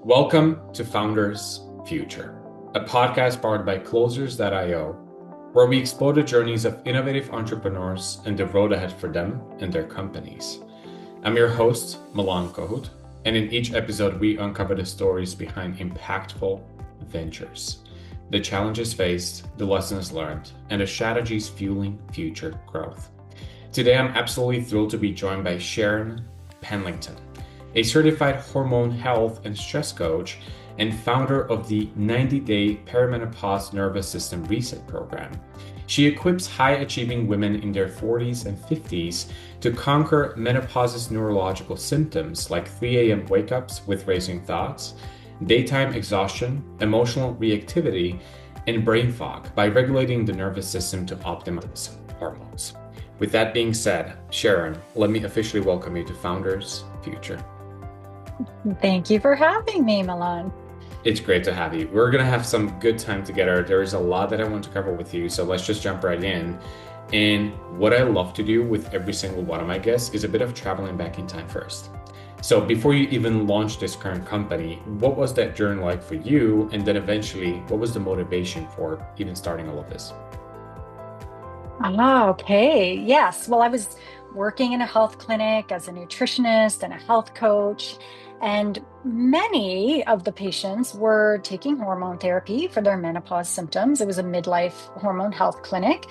Welcome to Founders Future, a podcast powered by Closers.io, where we explore the journeys of innovative entrepreneurs and the road ahead for them and their companies. I'm your host, Milan Kohut, and in each episode, we uncover the stories behind impactful ventures, the challenges faced, the lessons learned, and the strategies fueling future growth. Today, I'm absolutely thrilled to be joined by Sharon Penlington, a certified hormone health and stress coach and founder of the 90-day Perimenopause nervous system reset program. She equips high-achieving women in their 40s and 50s to conquer menopause's neurological symptoms like 3 a.m. wake-ups with racing thoughts, daytime exhaustion, emotional reactivity, and brain fog by regulating the nervous system to optimize hormones. With that being said, Sharon, let me officially welcome you to Founders Future. Thank you for having me, Milan. It's great to have you. We're going to have some good time together. There is a lot that I want to cover with you, so let's just jump right in. And what I love to do with every single one of my guests is a bit of traveling back in time first. So before you even launched this current company, what was that journey like for you? And then eventually, what was the motivation for even starting all of this? Okay. Yes. Well, I was working in a health clinic as a nutritionist and a health coach, and many of the patients were taking hormone therapy for their menopause symptoms. It was a midlife hormone health clinic,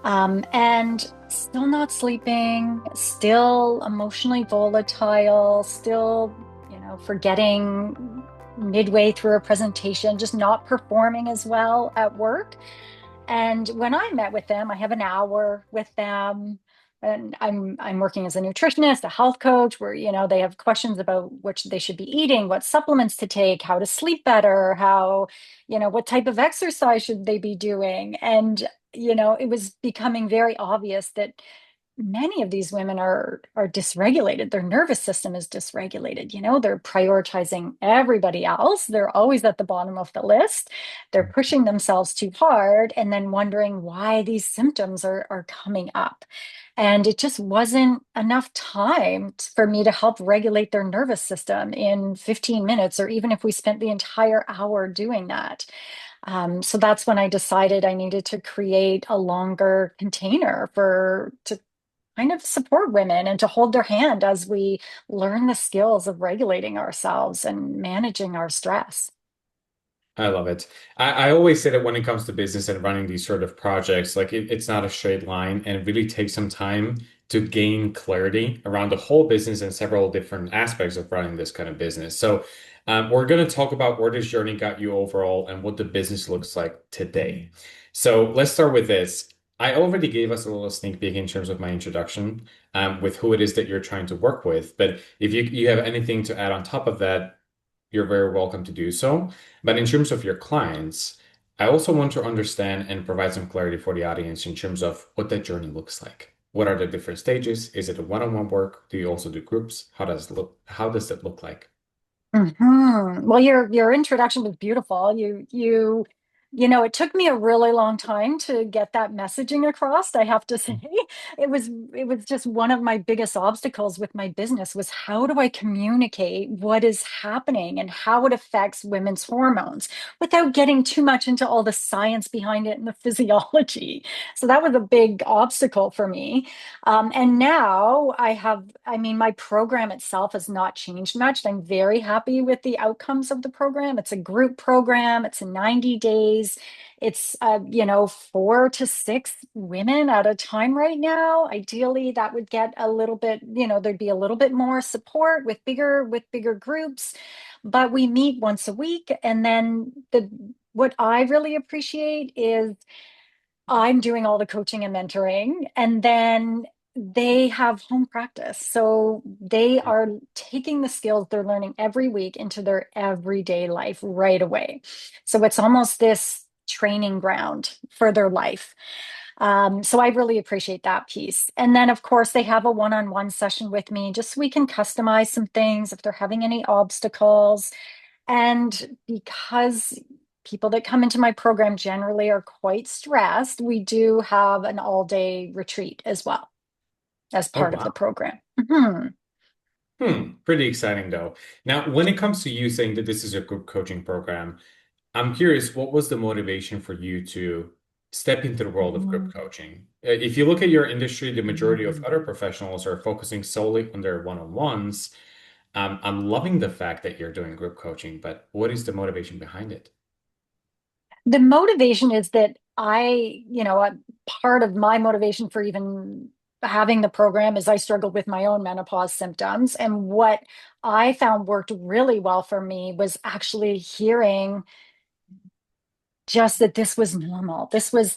and still not sleeping, still emotionally volatile, still, forgetting midway through a presentation, just not performing as well at work. And when I met with them, I have an hour with them, and I'm working as a nutritionist, a health coach, where they have questions about what they should be eating, what supplements to take, how to sleep better, how what type of exercise should they be doing. And it was becoming very obvious that many of these women are dysregulated. Their nervous system is dysregulated. They're prioritizing everybody else. They're always at the bottom of the list. They're pushing themselves too hard and then wondering why these symptoms are coming up. And it just wasn't enough time for me to help regulate their nervous system in 15 minutes, or even if we spent the entire hour doing that. So that's when I decided I needed to create a longer container to kind of support women and to hold their hand as we learn the skills of regulating ourselves and managing our stress. I love it. I always say that when it comes to business and running these sort of projects, like it's not a straight line and it really takes some time to gain clarity around the whole business and several different aspects of running this kind of business. So we're going to talk about where this journey got you overall and what the business looks like today. So let's start with this. I already gave us a little sneak peek in terms of my introduction with who it is that you're trying to work with. But if you have anything to add on top of that, you're very welcome to do so. But in terms of your clients, I also want to understand and provide some clarity for the audience in terms of what that journey looks like. What are the different stages? Is it a one-on-one work? Do you also do groups? How does it look? How does it look like? Well, your introduction was beautiful. It took me a really long time to get that messaging across, I have to say. It was just one of my biggest obstacles with my business was how do I communicate what is happening and how it affects women's hormones without getting too much into all the science behind it and the physiology. So that was a big obstacle for me. And now I mean, my program itself has not changed much. I'm very happy with the outcomes of the program. It's a group program, it's 90 days. It's, 4 to 6 women at a time right now. Ideally, that would get a little bit, there'd be a little bit more support with bigger groups. But we meet once a week. And then what I really appreciate is I'm doing all the coaching and mentoring, and then they have home practice. So they are taking the skills they're learning every week into their everyday life right away. So it's almost this training ground for their life. So I really appreciate that piece. And then, of course, they have a one-on-one session with me just so we can customize some things if they're having any obstacles. And because people that come into my program generally are quite stressed, we do have an all-day retreat as well as Oh, part of the wow. program. Mhm. Pretty exciting though. Now, when it comes to you saying that this is a group coaching program, I'm curious, what was the motivation for you to step into the world of group coaching? If you look at your industry, the majority of other professionals are focusing solely on their one-on-ones. I'm loving the fact that you're doing group coaching, but what is the motivation behind it? The motivation is that part of my motivation for even having the program is I struggled with my own menopause symptoms. And what I found worked really well for me was actually hearing just that this was normal. This was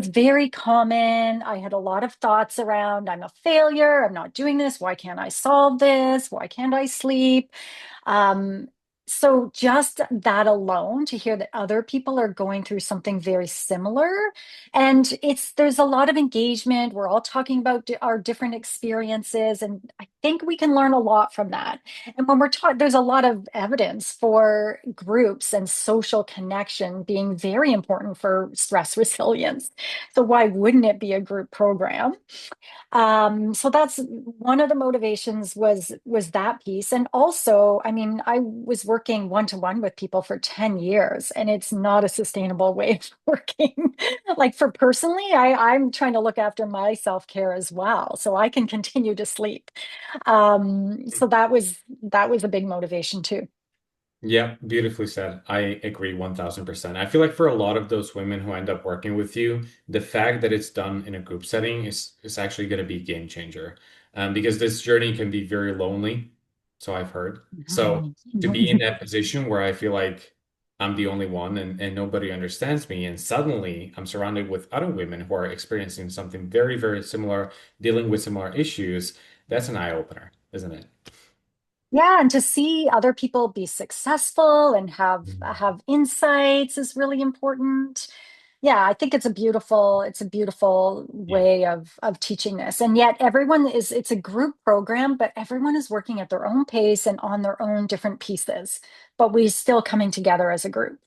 very common. I had a lot of thoughts around, I'm a failure, I'm not doing this, why can't I solve this? Why can't I sleep? Um, so just that alone, to hear that other people are going through something very similar, and there's a lot of engagement. We're all talking about our different experiences, and I think we can learn a lot from that. And when we're taught, there's a lot of evidence for groups and social connection being very important for stress resilience. So why wouldn't it be a group program? So that's one of the motivations was that piece. And also, I mean, I was working one-to-one with people for 10 years, and it's not a sustainable way of working. Like for personally, I'm trying to look after my self-care as well, so I can continue to sleep. So that was a big motivation too. Yeah, beautifully said. I agree 1000%. I feel like for a lot of those women who end up working with you, the fact that it's done in a group setting is actually going to be a game changer. Because this journey can be very lonely, so I've heard. So to be in that position where I feel like I'm the only one and nobody understands me, and suddenly I'm surrounded with other women who are experiencing something very, very similar, dealing with similar issues, that's an eye opener, isn't it? Yeah, and to see other people be successful and have insights is really important. Yeah, I think it's a beautiful Yeah. way of teaching this. And yet it's a group program, but everyone is working at their own pace and on their own different pieces, but we still coming together as a group.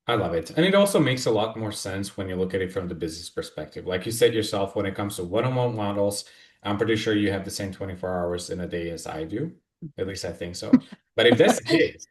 I love it. And it also makes a lot more sense when you look at it from the business perspective. Like you said yourself, when it comes to one-on-one models, I'm pretty sure you have the same 24 hours in a day as I do. At least I think so. But if that's the case,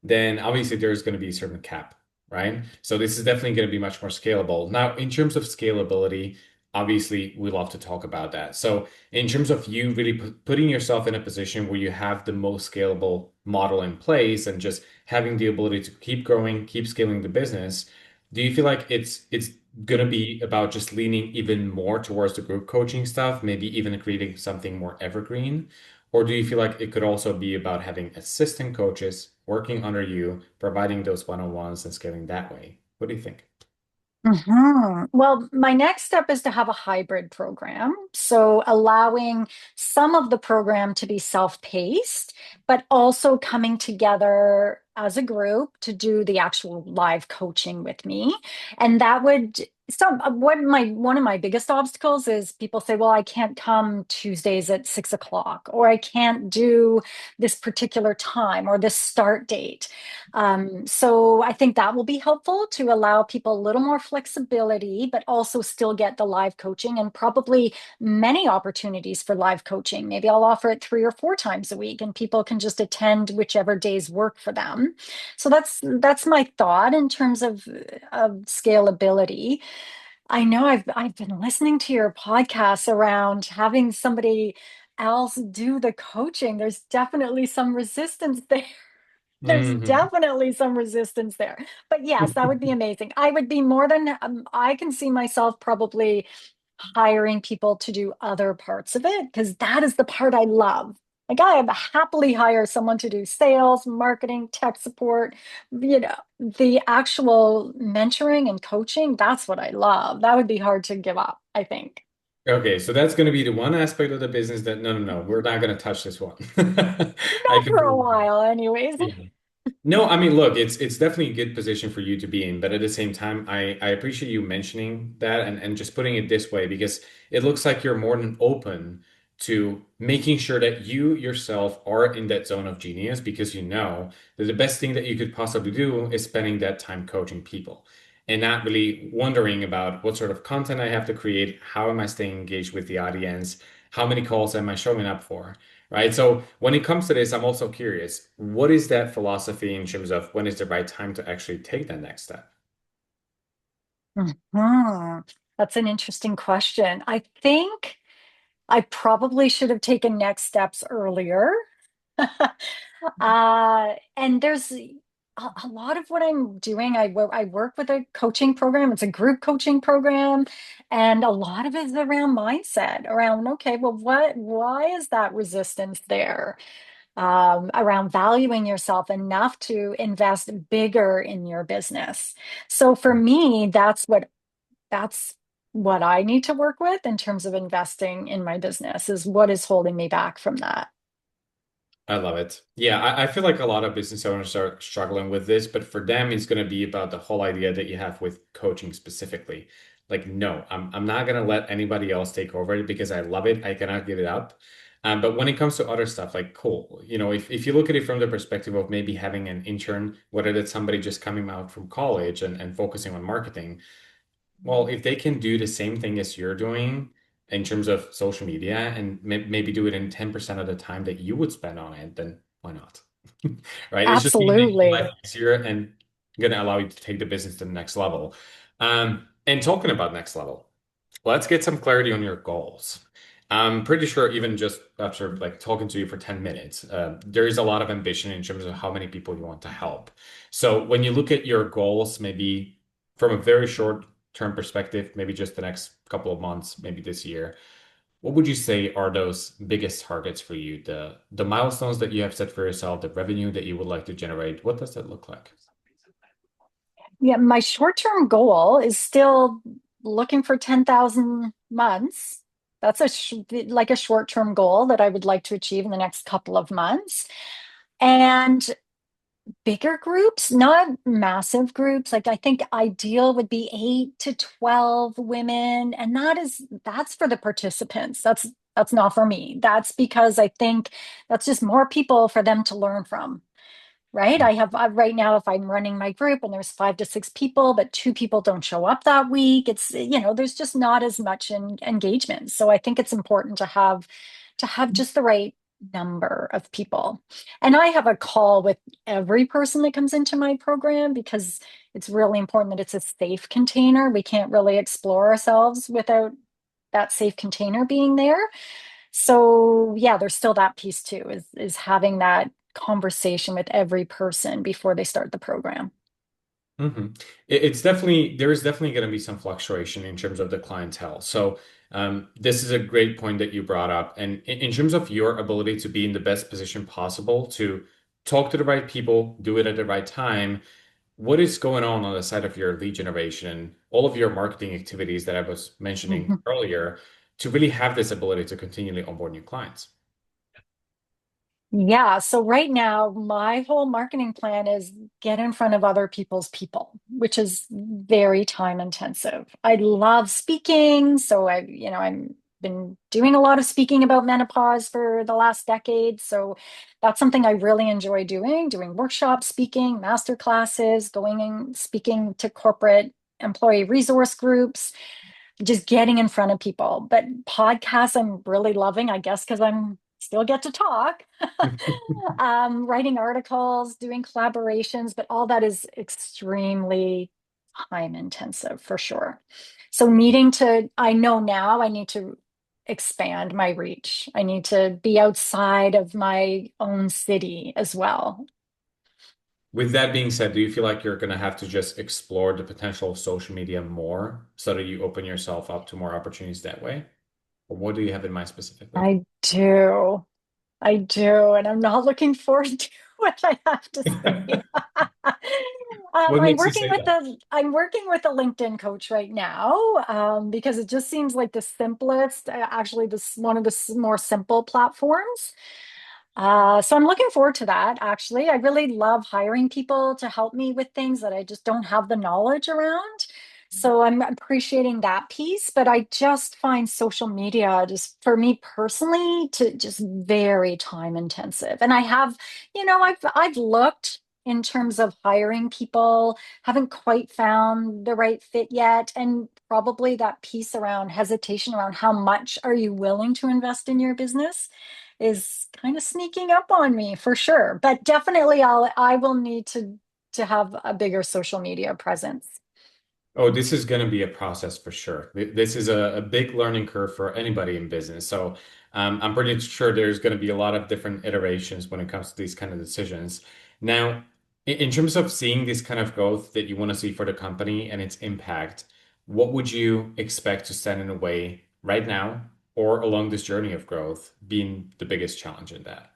then obviously there's going to be a certain cap, right? So this is definitely going to be much more scalable. Now, in terms of scalability, obviously we love to talk about that. So in terms of you really putting yourself in a position where you have the most scalable model in place and just having the ability to keep growing, keep scaling the business, do you feel like it's going to be about just leaning even more towards the group coaching stuff, maybe even creating something more evergreen? Or do you feel like it could also be about having assistant coaches working under you, providing those one-on-ones and scaling that way? What do you think? Well, my next step is to have a hybrid program. So allowing some of the program to be self-paced, but also coming together as a group to do the actual live coaching with me. And that would one of my biggest obstacles is people say, well, I can't come Tuesdays at 6 o'clock, or I can't do this particular time or this start date. So I think that will be helpful to allow people a little more flexibility, but also still get the live coaching and probably many opportunities for live coaching. Maybe I'll offer it 3 or 4 times a week and people can just attend whichever days work for them. So that's my thought in terms of scalability. I know I've been listening to your podcasts around having somebody else do the coaching. There's definitely some resistance there. There's Hmm. definitely some resistance there. But yes, that would be amazing. I would be more than, I can see myself probably hiring people to do other parts of it because that is the part I love. Like I would happily hire someone to do sales, marketing, tech support, the actual mentoring and coaching. That's what I love. That would be hard to give up, I think. Okay, so that's going to be the one aspect of the business that no, no, no, we're not going to touch this one. I Not for a completely agree. while, anyways. Yeah. No, I mean, look, it's definitely a good position for you to be in, but at the same time, I appreciate you mentioning that and just putting it this way because it looks like you're more than open to making sure that you yourself are in that zone of genius because you know that the best thing that you could possibly do is spending that time coaching people and not really wondering about what sort of content I have to create, how am I staying engaged with the audience, how many calls am I showing up for? right? So when it comes to this, I'm also curious, what is that philosophy in terms of when is the right time to actually take that next step? Mhm. That's an interesting question. I think I probably should have taken next steps earlier. And there's a lot of what I'm doing. I work with a coaching program. It's a group coaching program, and a lot of it is around mindset, around, okay, well, why is that resistance there? Around valuing yourself enough to invest bigger in your business. So for me, that's what I need to work with in terms of investing in my business is what is holding me back from that. I love it. Yeah, I feel like a lot of business owners are struggling with this, but for them, it's going to be about the whole idea that you have with coaching specifically. Like, no, I'm not going to let anybody else take over it because I love it. I cannot give it up. But when it comes to other stuff, like, cool, if you look at it from the perspective of maybe having an intern, whether that's somebody just coming out from college and focusing on marketing, well, if they can do the same thing as you're doing in terms of social media and maybe do it in 10% of the time that you would spend on it, then why not? Right? It's just gonna make your Absolutely. life easier and gonna allow you to take the business to the next level. And talking about next level, let's get some clarity on your goals. I'm pretty sure even just after like talking to you for 10 minutes, there is a lot of ambition in terms of how many people you want to help. So when you look at your goals, maybe from a very short term perspective, maybe just the next couple of months, maybe this year, what would you say are those biggest targets for you? The milestones that you have set for yourself, the revenue that you would like to generate, what does that look like? Yeah, my short-term goal is still looking for 10,000 months. That's like a short-term goal that I would like to achieve in the next couple of months. And bigger groups, not massive groups. Like I think ideal would be 8 to 12 women, and that's for the participants. That's not for me. That's because I think that's just more people for them to learn from. Right. Right now, if I'm running my group and there's 5 to 6 people, but 2 people don't show up that week, there's just not as much engagement. So I think it's important to have just the right number of people. And I have a call with every person that comes into my program because it's really important that it's a safe container. We can't really explore ourselves without that safe container being there. So yeah, there's still that piece too, is having that conversation with every person before they start the program. hmm It's definitely there is definitely going to be some fluctuation in terms of the clientele. So this is a great point that you brought up. And in terms of your ability to be in the best position possible to talk to the right people, do it at the right time, what is going on the side of your lead generation, all of your marketing activities that I was mentioning Mhm. earlier, to really have this ability to continually onboard new clients? Yeah, so right now, my whole marketing plan is get in front of other people's people, which is very time intensive. I love speaking, so I'm been doing a lot of speaking about menopause for the last decade. So that's something I really enjoy doing workshops, speaking, master classes, going and speaking to corporate employee resource groups, just getting in front of people. But podcasts, I'm really loving, I guess, because I'm still get to talk. Writing articles, doing collaborations, but all that is extremely time intensive for sure. So I know now I need to expand my reach. I need to be outside of my own city as well. With that being said, do you feel like you're going to have to just explore the potential of social media more so that you open yourself up to more opportunities that way? Or what do you have in mind specifically? I do. I do, and I'm not looking forward to what I have to say. What makes you say that? I'm working with a LinkedIn coach right now because it just seems like the simplest, actually, this one of the more simple platforms. So I'm looking forward to that, actually. I really love hiring people to help me with things that I just don't have the knowledge around. So I'm appreciating that piece, but I just find social media just for me personally to just very time intensive. And I've looked in terms of hiring people, haven't quite found the right fit yet. And probably that piece around hesitation around how much are you willing to invest in your business is kind of sneaking up on me for sure. But definitely I will need to have a bigger social media presence. Oh, this is going to be a process for sure. This is a big learning curve for anybody in business. So I'm pretty sure there's going to be a lot of different iterations when it comes to these kind of decisions. Now, in terms of seeing this kind of growth that you want to see for the company and its impact, what would you expect to stand in the way right now or along this journey of growth being the biggest challenge in that?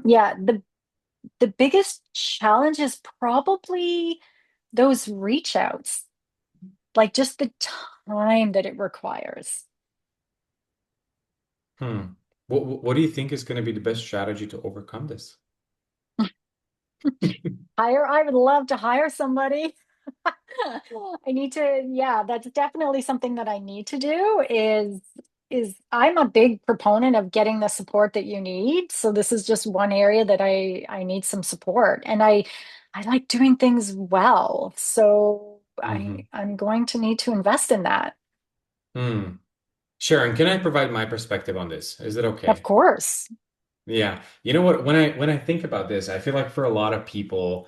Yeah, the biggest challenge is probably those reach outs, like just the time that it requires. Hmm. What do you think is going to be the best strategy to overcome this? I would love to hire somebody. I need to, yeah, that's definitely something that I need to do is I'm a big proponent of getting the support that you need. So this is just one area that I need some support. And I like doing things well. So I'm going to need to invest in that. Hmm. Sharon, can I provide my perspective on this? Is it Of okay? course. Yeah. You know what? When I think about this, I feel like for a lot of people,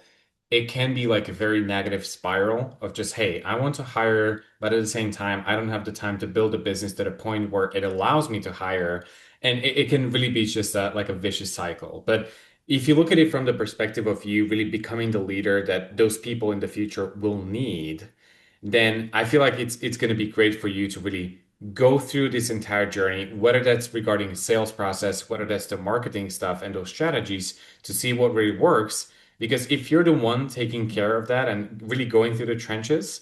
it can be like a very negative spiral of just, hey, I want to hire, but at the same time, I don't have the time to build a business to the point where it allows me to hire. And it can really be just like a vicious cycle. But if you look at it from the perspective of you really becoming the leader that those people in the future will need, then I feel like it's going to be great for you to really go through this entire journey, whether that's regarding the sales process, whether that's the marketing stuff and those strategies to see what really works. Because if you're the one taking care of that and really going through the trenches,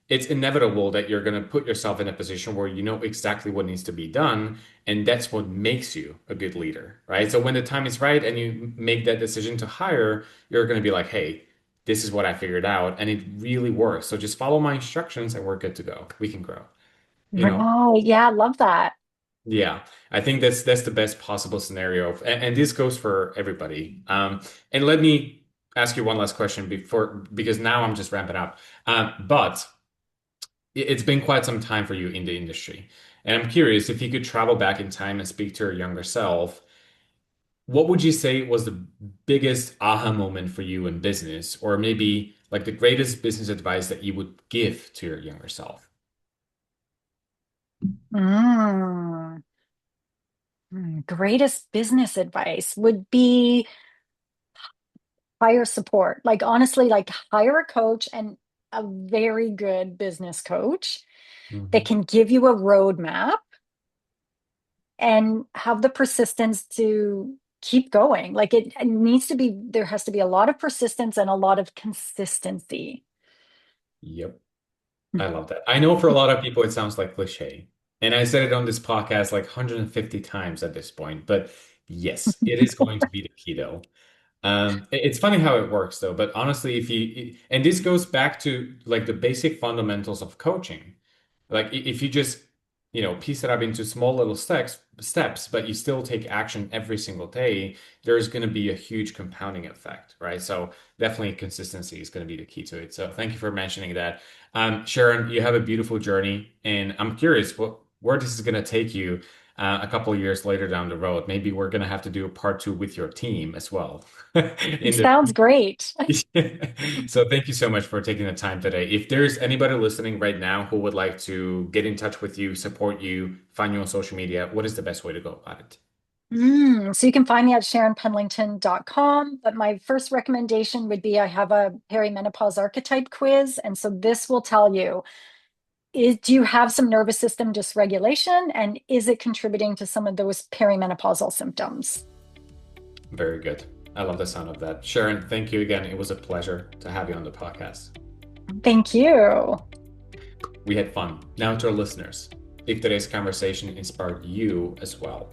it's inevitable that you're going to put yourself in a position where you know exactly what needs to be done. And that's what makes you a good leader, right? So when the time is right and you make that decision to hire, you're going to be like, hey, this is what I figured out. And it really works. So just follow my instructions and we're good to go. We can grow, you know? Right. Yeah, I love that. Yeah, I think that's the best possible scenario, and this goes for everybody. And let me ask you one last question before, because now I'm just ramping up. But it's been quite some time for you in the industry, and I'm curious if you could travel back in time and speak to your younger self. What would you say was the biggest aha moment for you in business, or maybe like the greatest business advice that you would give to your younger self? Mm. Greatest business advice would be hire support. Like honestly, like hire a coach and a very good business coach that Mhm. can give you a roadmap and have the persistence to keep going. Like it needs to be, there has to be a lot of persistence and a lot of consistency. Yep. I love that. I know for a lot of people it sounds like cliche. And I said it on this podcast like 150 times at this point, but yes, it is going to be the key though. It's funny how it works though, but honestly, and this goes back to like the basic fundamentals of coaching. Like if you just, piece it up into small little steps, but you still take action every single day, there's going to be a huge compounding effect, right? So definitely consistency is going to be the key to it. So thank you for mentioning that. Sharon, you have a beautiful journey, and I'm curious where this is going to take you a couple of years later down the road. Maybe we're going to have to do a part two with your team as well in the Sounds great. So thank you so much for taking the time today. If there's anybody listening right now who would like to get in touch with you, support you, find you on social media, what is the best way to go about it? So you can find me at sharonpenlington.com. But my first recommendation would be I have a perimenopause archetype quiz. And so this will tell you do you have some nervous system dysregulation? And is it contributing to some of those perimenopausal symptoms? Very good. I love the sound of that. Sharon, thank you again. It was a pleasure to have you on the podcast. Thank you. We had fun. Now to our listeners, if today's conversation inspired you as well,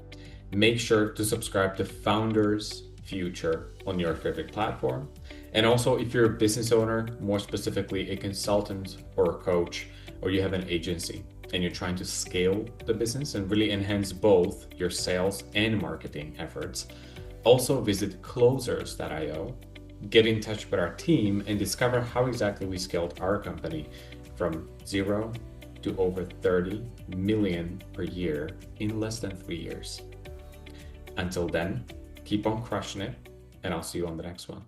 make sure to subscribe to Founders Future on your favorite platform. And also, if you're a business owner, more specifically a consultant or a coach, or you have an agency and you're trying to scale the business and really enhance both your sales and marketing efforts, also visit closers.io, get in touch with our team, and discover how exactly we scaled our company from zero to over 30 million per year in less than 3 years. Until then, keep on crushing it, and I'll see you on the next one.